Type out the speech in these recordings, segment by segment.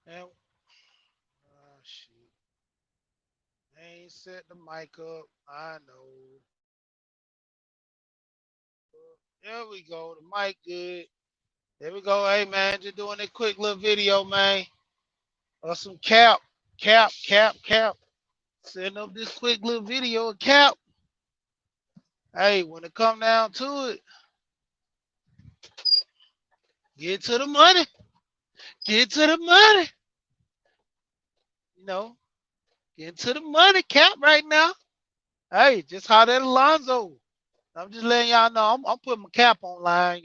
And shit, I ain't set the mic up. I know. There we go. The mic good. There we go. Hey man, just doing a quick little video, man. Of some cap. Setting up this quick little video of cap. Hey, when it come down to it, get to the money. Get to the money. You know, get to the money cap right now. Hey, just how that Alonzo. I'm just letting y'all know I'm putting my cap online,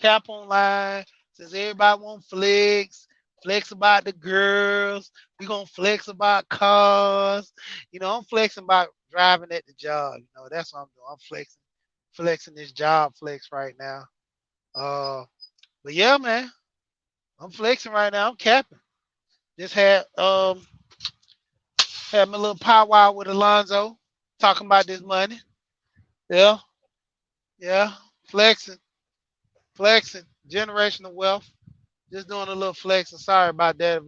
cap online. Since everybody want flex about the girls. We gonna flex about cars. I'm flexing about driving at the job. That's what I'm doing. I'm flexing this job flex right now. Uh, but yeah, man, I'm flexing right now. I'm capping. Just had my little powwow with Alonzo, talking about this money. Yeah, yeah, flexing, flexing, generational wealth. Just doing a little flexing. Sorry about that.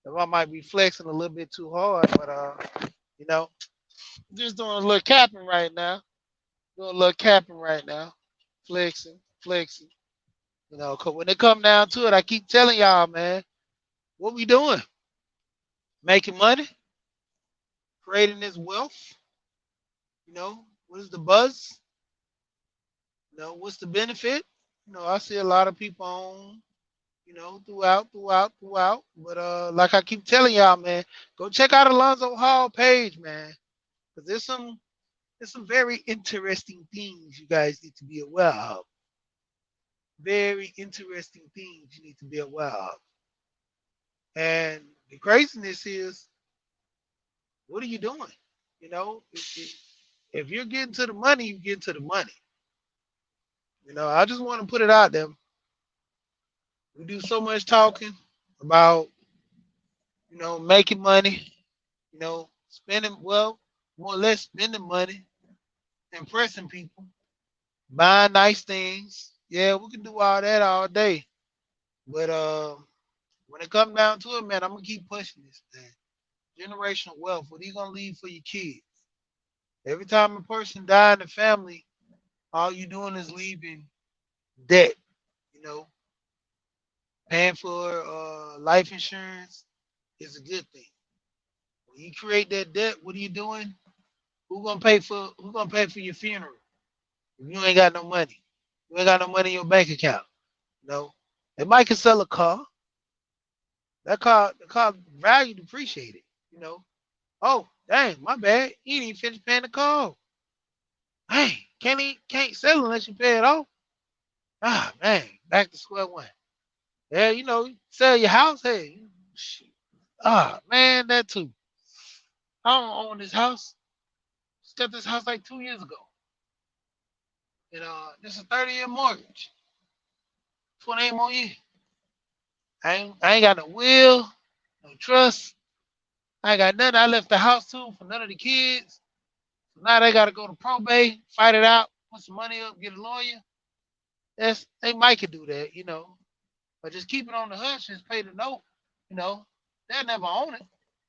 If I might be flexing a little bit too hard, but you know, just doing a little capping right now. Doing a little capping right now. Flexing. Cause when it come down to it, I keep telling y'all, man, what we doing? Making money, creating this wealth. What is the buzz? What's the benefit? I see a lot of people on, throughout. But like I keep telling y'all, man, go check out Alonzo Hall page, man. Because there's some very interesting things you guys need to be aware of. Very interesting things you need to be aware of. And the craziness is, what are you doing? If you're getting to the money, you get to the money. I just want to put it out there. We do so much talking about, making money, spending, well, more or less spending money, impressing people, buying nice things. Yeah, we can do all that all day. But when it comes down to it, man, I'm gonna keep pushing this thing. Generational wealth. What are you gonna leave for your kids? Every time a person die in the family, all you doing is leaving debt. You know, paying for life insurance is a good thing. When you create that debt, what are you doing? Who gonna pay for your funeral if you ain't got no money? You ain't got no money in your bank account. No. They might can sell a car. The car value depreciated. You know. Oh, dang, my bad. You didn't even finish paying the car. Hey, can't sell unless you pay it off. Ah, man, back to square one. Yeah, sell your house. Hey, shit. Ah, man, that too. I don't own this house. Just got this house like 2 years ago. This is a 30-year mortgage. 28 more years. I ain't got no will, no trust. I ain't got nothing. I left the house too for none of the kids. So now they gotta go to probate, fight it out, put some money up, get a lawyer. They might could do that. But just keep it on the hush, just pay the note, you know. They'll never own it,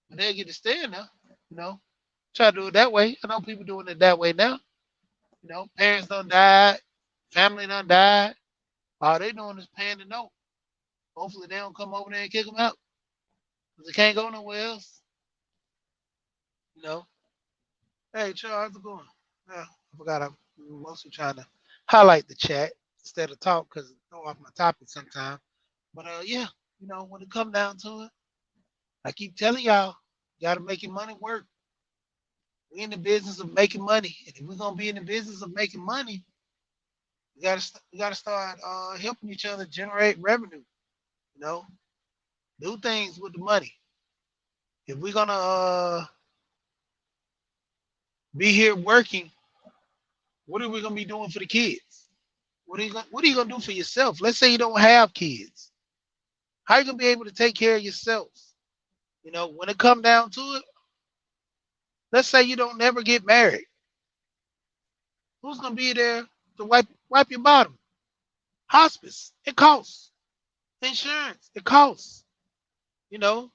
but they'll get to stay in there, you know. Try to do it that way. I know people doing it that way now. Parents done died, family done died. All they doing is paying the note. Hopefully they don't come over there and kick them out. Cause they can't go nowhere else, you know. Hey, Charles, how's it going? I forgot I'm mostly trying to highlight the chat instead of talk because I throw off my topic sometimes. But yeah, when it come down to it, I keep telling y'all, you gotta make your money work. We're in the business of making money, and if we're gonna be in the business of making money, we gotta start helping each other generate revenue. You know, do things with the money. If we're gonna be here working, what are we gonna be doing for the kids? What are you gonna do for yourself? Let's say you don't have kids. How are you gonna be able to take care of yourself? When it come down to it, let's say you don't never get married. Who's gonna be there to wipe your bottom? Hospice. It costs. Insurance. It costs. You know,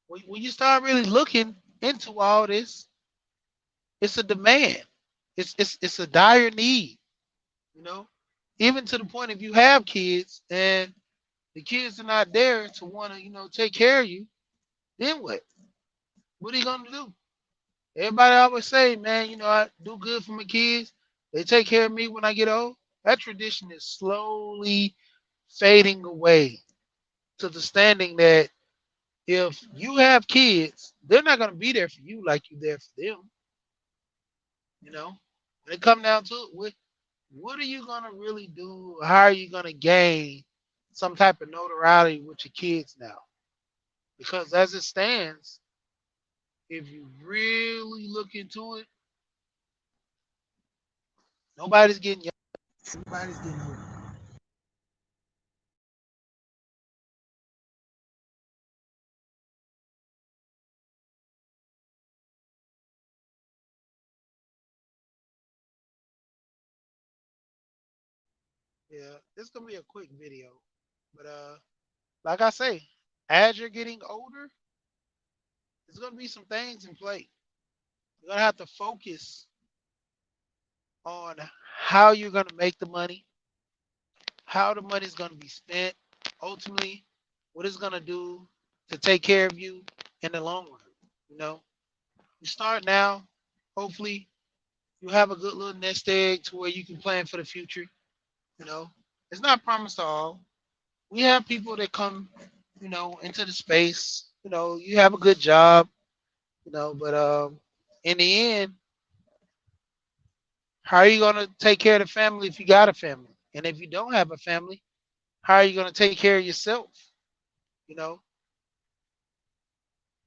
when you start really looking into all this, it's a demand. It's a dire need. You know, even to the point if you have kids and the kids are not there to want to take care of you, then what? What are you gonna do? Everybody always say, man, I do good for my kids. They take care of me when I get old. That tradition is slowly fading away to the standing that if you have kids, they're not gonna be there for you like you're there for them. You know, when it come down to it, what are you gonna really do? How are you gonna gain some type of notoriety with your kids now? Because as it stands, if you really look into it, nobody's getting young. Everybody's getting old. Yeah, it's gonna be a quick video, but like I say, as you're getting older, there's gonna be some things in play. You're gonna have to focus on how you're gonna make the money, how the money's gonna be spent, ultimately, what it's gonna do to take care of you in the long run. You know, you start now. Hopefully, you have a good little nest egg to where you can plan for the future. You know, it's not promised to all. We have people that come, into the space. You have a good job, but in the end, how are you gonna take care of the family if you got a family? And if you don't have a family, how are you gonna take care of yourself? You know,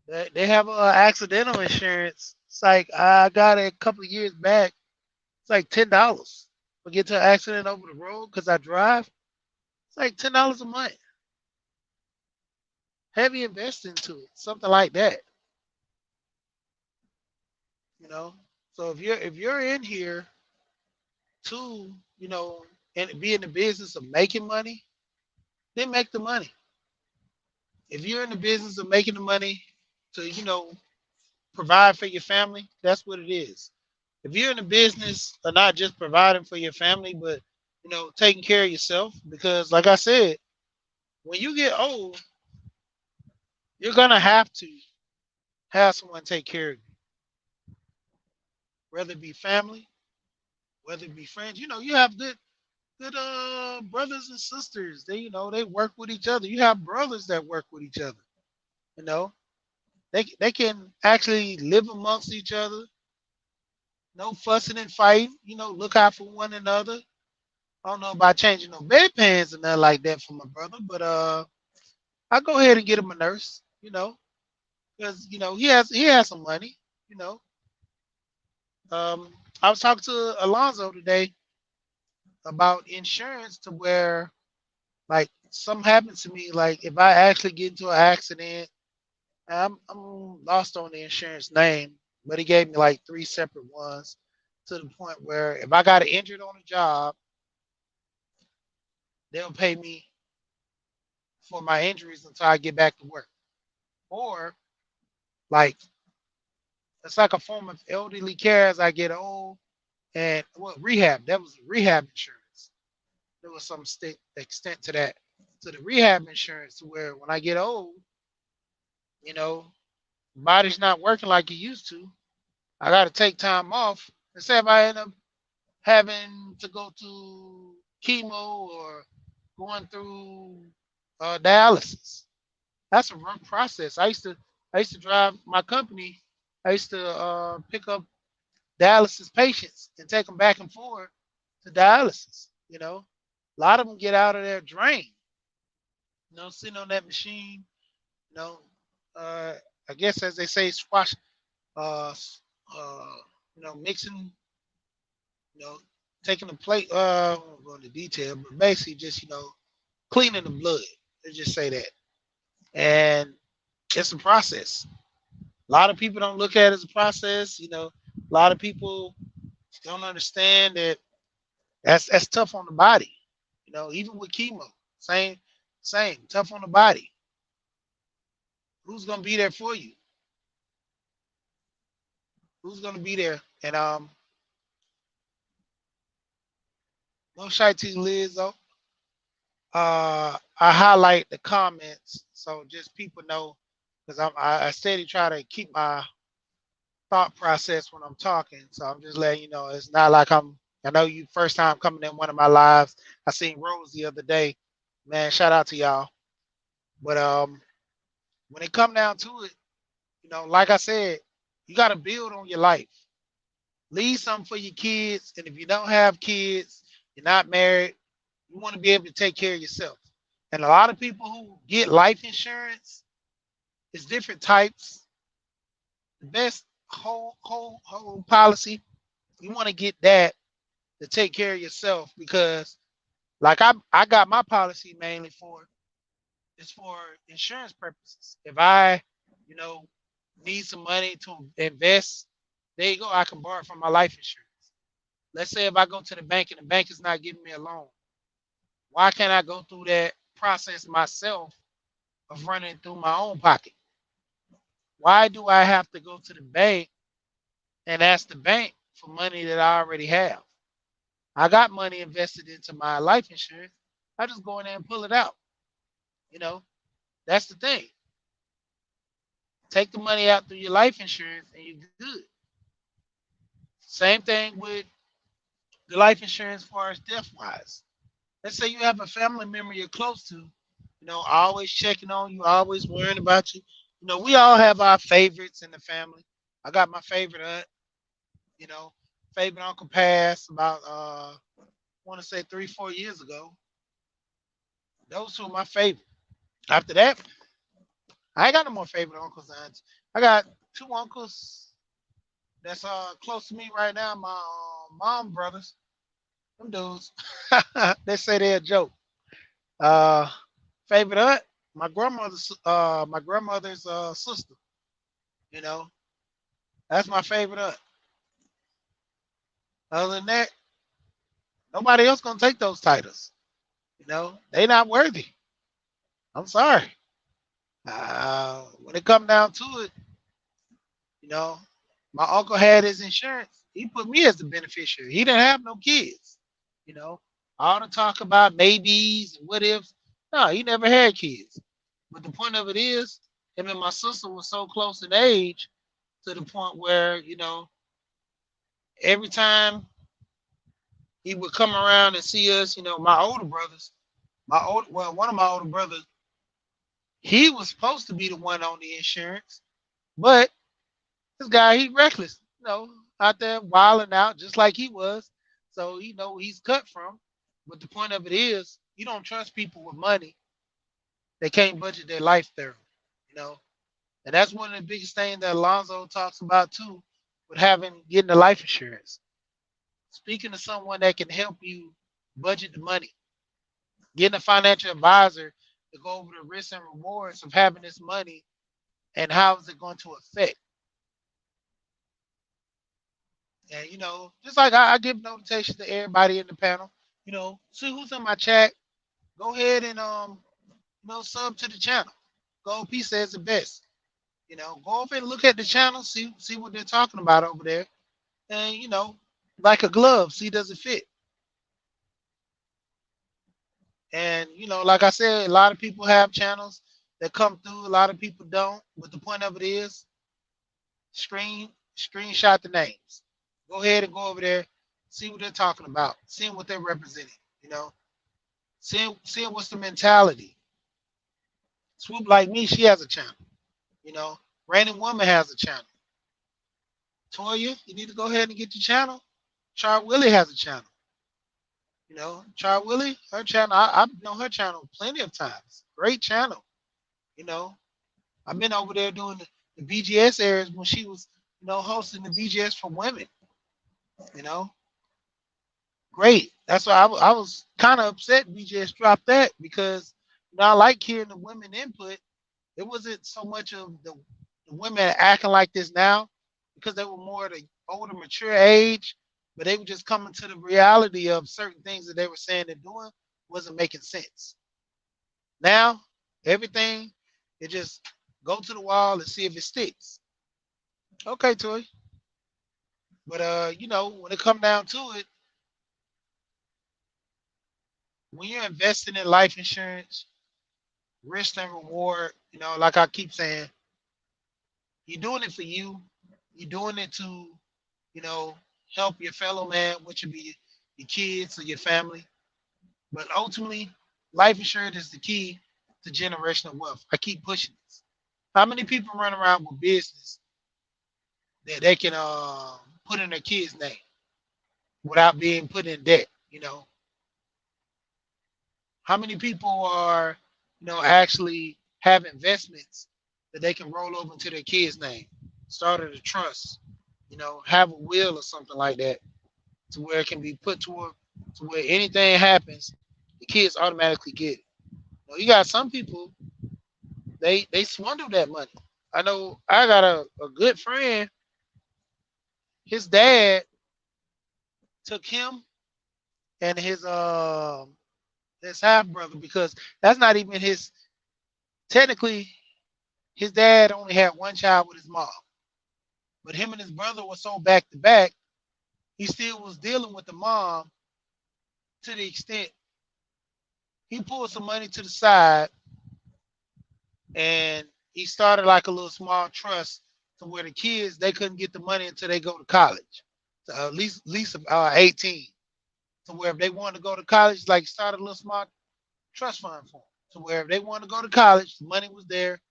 they have accidental insurance. It's like I got it a couple of years back. It's like $10. We get to an accident over the road because I drive. It's like $10 a month. Heavy invest into it, something like that. You know. So if you're in here to, and be in the business of making money, then make the money. If you're in the business of making the money to, provide for your family, that's what it is. If you're in the business of not just providing for your family, but taking care of yourself, because like I said, when you get old, you're gonna have to have someone take care of you, whether it be family, whether it be friends. You have good brothers and sisters. They work with each other. You have brothers that work with each other. You know, they can actually live amongst each other. No fussing and fighting. Look out for one another. I don't know about changing no bedpans and nothing like that for my brother, but I go ahead and get him a nurse. Because he has some money. You know, I was talking to Alonzo today about insurance to where like something happens to me, like if I actually get into an accident, I'm lost on the insurance name, but he gave me like three separate ones to the point where if I got injured on a job, they'll pay me for my injuries until I get back to work. Or like it's like a form of elderly care as I get old, and well, rehab. That was rehab insurance. There was some extent to that, to the rehab insurance, to where when I get old, you know, body's not working like it used to. I got to take time off. And say if I end up having to go to chemo or going through dialysis, that's a rough process. I used to drive my company. I used to pick up dialysis patients and take them back and forth to dialysis. A lot of them get out of there drained. Sitting on that machine. You know, uh, I guess as they say, squash. Uh, uh, mixing. You know, taking the plate. I won't go into detail, but basically just cleaning the blood. Let's just say that, and it's a process. A lot of people don't look at it as a process. A lot of people don't understand that that's tough on the body. Even with chemo, same tough on the body. Who's gonna be there for you? Who's gonna be there? And no shite to you, Lizzo. I highlight the comments so just people know because I steady try to keep my thought process when I'm talking. So I'm just letting you know it's not like I know you first time coming in one of my lives. I seen Rose the other day. Man, shout out to y'all. But when it come down to it, like I said, you gotta build on your life. Leave something for your kids. And if you don't have kids, you're not married, you want to be able to take care of yourself. And a lot of people who get life insurance, it's different types. The best whole policy, you want to get that to take care of yourself because like I got my policy mainly for it's for insurance purposes. If I, you know, need some money to invest, there you go. I can borrow from my life insurance. Let's say if I go to the bank and the bank is not giving me a loan, why can't I go through that process myself of running through my own pocket? Why do I have to go to the bank and ask the bank for money that I already have? I got money invested into my life insurance. I just go in there and pull it out. You know, that's the thing. Take the money out through your life insurance and you're good. Same thing with the life insurance as far as death wise. Let's say you have a family member you're close to, always checking on you, always worrying about you. We all have our favorites in the family. I got my favorite aunt, you know, favorite uncle passed about I want to say 3, 4 years ago. Those two are my favorite. After that, I ain't got no more favorite uncles and aunts. I got two uncles that's close to me right now, my mom brothers. Them dudes. They say they're a joke. Uh favorite aunt, my grandmother's sister, you know. That's my favorite aunt. Other than that, nobody else gonna take those titles. They not worthy. I'm sorry. When it come down to it, you know, my uncle had his insurance. He put me as the beneficiary. He didn't have no kids. You know, all the talk about maybes and what ifs. No, he never had kids. But the point of it is, him and my sister were so close in age to the point where, every time he would come around and see us, my older brothers, one of my older brothers, he was supposed to be the one on the insurance, but this guy, he reckless, out there wilding out just like he was. So he's cut from. But the point of it is, you don't trust people with money. They can't budget their life there, you know. And that's one of the biggest things that Alonzo talks about too, with getting the life insurance. Speaking to someone that can help you budget the money, getting a financial advisor to go over the risks and rewards of having this money and how is it going to affect. And just like I give notifications to everybody in the panel, see who's in my chat. Go ahead and sub to the channel. Gold P says the best. Go over and look at the channel, see what they're talking about over there, and like a glove, see does it fit. And like I said, a lot of people have channels that come through. A lot of people don't. But the point of it is, screenshot the names. Go ahead and go over there, see what they're talking about, seeing what they're representing. Seeing what's the mentality. Swoop like me, she has a channel. Random Woman has a channel. Toya, you need to go ahead and get your channel. Char Willie has a channel. Char Willie, her channel, I've been on her channel plenty of times. Great channel. You know, I've been over there doing the BGS areas when she was, hosting the BGS for women. You know, great. That's why I was kind of upset BGS dropped that because I like hearing the women input. It wasn't so much of the women acting like this now because they were more the older, mature age, but they were just coming to the reality of certain things that they were saying and doing wasn't making sense. Now, everything, it just Go to the wall and see if it sticks. Okay, Toy. But you know, when it come down to it, when you're investing in life insurance, risk and reward, you know, like I keep saying, you're doing it for you. You're doing it to, you know, help your fellow man, which would be your kids or your family. But ultimately, life insurance is the key to generational wealth. I keep pushing this. How many people run around with business that they can put in their kids' name without being put in debt? You know, how many people are, you know, actually have investments that they can roll over into their kids' name, start a trust, you know, have a will or something like that, to where it can be put to where anything happens, the kids automatically get it. You know, you got some people they swindle that money. I know I got a good friend. His dad took him and his half brother, because that's not even his, technically his dad only had one child with his mom. But him and his brother were so back to back, he still was dealing with the mom to the extent he pulled some money to the side and he started like a little small trust to where the kids they couldn't get the money until they go to college. So at least 18. To where if they wanted to go to college, like start a little small trust fund for them. To where if they want to go to college, the money was there,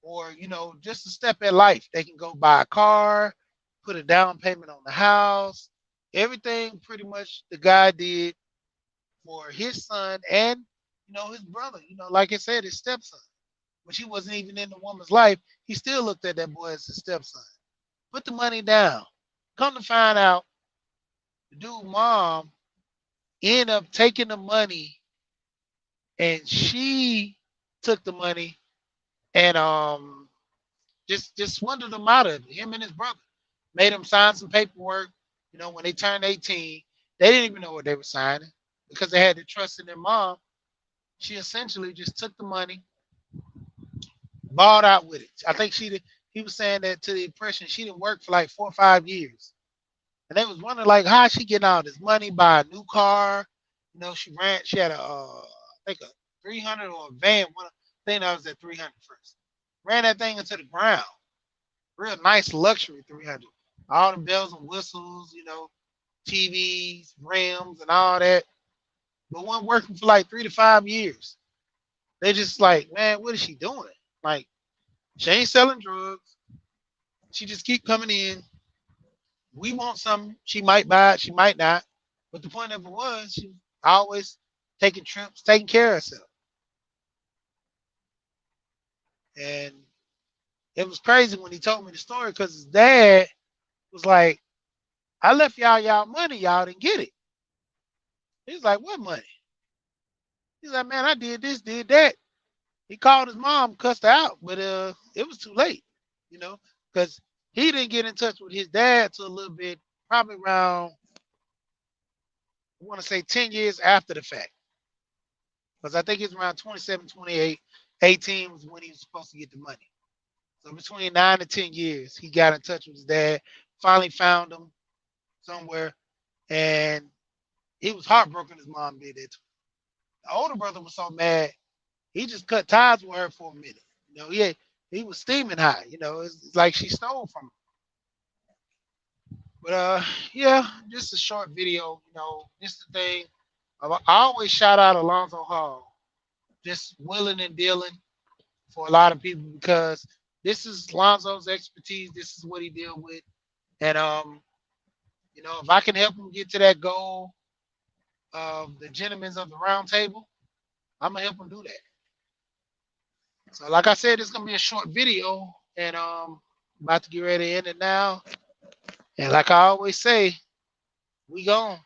or you know, just a step in life. They can go buy a car, put a down payment on the house, everything pretty much the guy did for his son and you know his brother. You know, like I said, his stepson. When she wasn't even in the woman's life, he still looked at that boy as his stepson. Put the money down. Come to find out, the dude mom ended up taking the money and she took the money and just swindled him out of it. Him and his brother made him sign some paperwork. You know, when they turned 18, they didn't even know what they were signing because they had to trust in their mom. She essentially just took the money, balled out with it. I think she did. He was saying that to the impression she didn't work for like 4 or 5 years, and they was wondering like how she getting all this money, buy a new car. You know, she ran. She had I think a 300 or a van. One thing that was at 300 first. Ran that thing into the ground. Real nice luxury 300. All the bells and whistles, you know, TVs, rims, and all that. But one working for like 3 to 5 years. They just like, man, what is she doing? Like, she ain't selling drugs. She just keep coming in. We want something. She might buy it. She might not. But the point of it was, she always taking trips, taking care of herself. And it was crazy when he told me the story because his dad was like, I left y'all money. Y'all didn't get it. He's like, what money? He's like, man, I did this, did that. He called his mom, cussed her out, but it was too late, you know, because he didn't get in touch with his dad till a little bit, probably around, I want to say 10 years after the fact. Because I think it's around 27, 28, 18 was when he was supposed to get the money. So between 9 to 10 years, he got in touch with his dad, finally found him somewhere, and he was heartbroken his mom did it. The older brother was so mad, he just cut ties with her for a minute. You know, he was steaming high. You know, it's like she stole from him. But yeah, just a short video. You know, just the thing. I always shout out Alonzo Hall, just willing and dealing for a lot of people because this is Lonzo's expertise. This is what he deal with, and you know, if I can help him get to that goal of the gentlemen's of the round table, I'm gonna help him do that. So, like I said, it's gonna be a short video, and about to get ready to end it now. And like I always say, we gone.